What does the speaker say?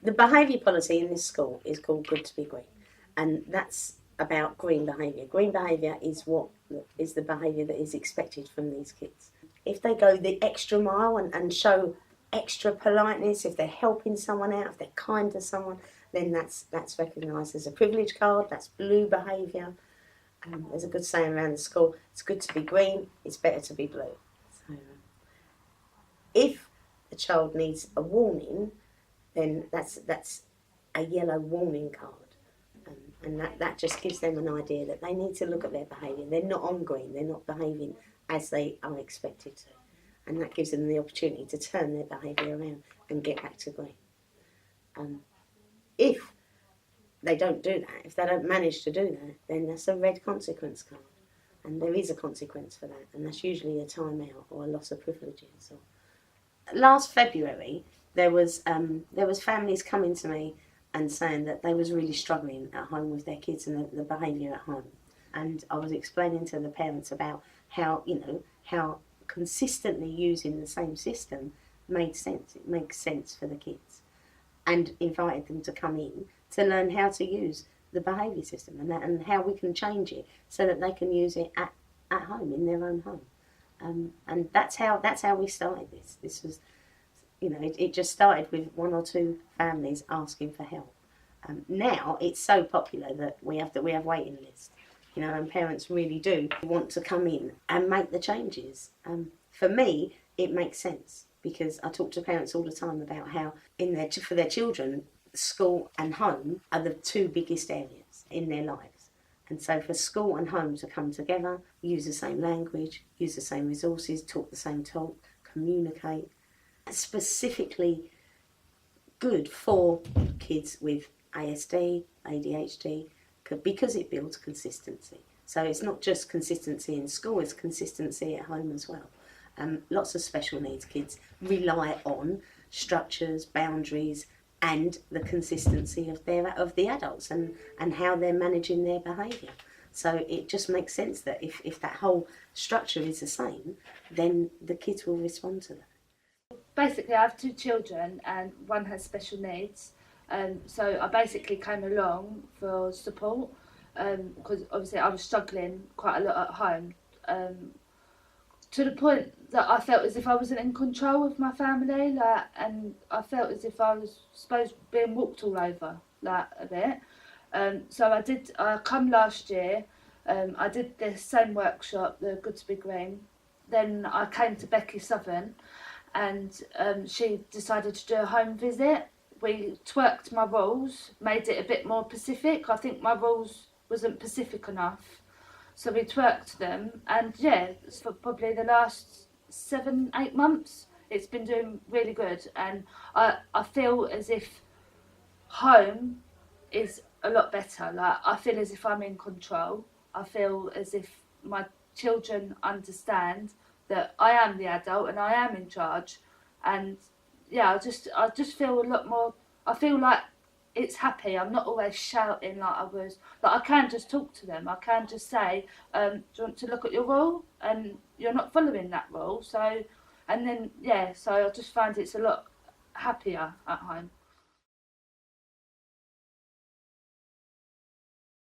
The behaviour policy in this school is called Good to be Green, and that's about green behaviour. Green behaviour is what is the behaviour that is expected from these kids. If they go the extra mile and show extra politeness, if they're helping someone out, if they're kind to someone, then that's recognised as a privilege card. That's blue behaviour. There's a good saying around the school: it's good to be green, it's better to be blue. So, if a child needs a warning, then that's a yellow warning card. And that just gives them an idea that they need to look at their behaviour. They're not on green, they're not behaving as they are expected to. And that gives them the opportunity to turn their behaviour around and get back to green. If they don't do that, if they don't manage to do that, then that's a red consequence card. And there is a consequence for that, and that's usually a timeout or a loss of privileges. Last February, there was families coming to me and saying that they was really struggling at home with their kids and the behaviour at home. And I was explaining to the parents about how consistently using the same system made sense. It makes sense for the kids, and invited them to come in to learn how to use the behaviour system and how we can change it so that they can use it at home, in their own home. And that's how we started this. This was, it just started with one or two families asking for help. Now it's so popular that we have waiting lists, and parents really do want to come in and make the changes. For me, it makes sense because I talk to parents all the time about how for their children, school and home are the two biggest areas in their lives. And so for school and home to come together, use the same language, use the same resources, talk the same talk, communicate, specifically good for kids with ASD, ADHD, because it builds consistency. So it's not just consistency in school, it's consistency at home as well. Lots of special needs kids rely on structures, boundaries, and the consistency of the adults and how they're managing their behaviour. So it just makes sense that if that whole structure is the same, then the kids will respond to that. Basically, I have two children and one has special needs. So I basically came along for support because obviously I was struggling quite a lot at home, to the point that I felt as if I wasn't in control of my family, and I felt as if I was supposed to be being walked all over, a bit. So I come last year, I did the same workshop, the Good to be Green. Then I came to Becky Southern, and she decided to do a home visit. We twerked my rules, made it a bit more Pacific. I think my rules wasn't Pacific enough. So we twerked them, and for probably the last 7-8 months, it's been doing really good. And I feel as if home is a lot better. I feel as if I'm in control. I feel as if my children understand that I am the adult and I am in charge. And I just feel a lot more. I feel like it's happy. I'm not always shouting like I was. I can just talk to them. I can just say, do you want to look at your rule? And you're not following that rule. So I just find it's a lot happier at home.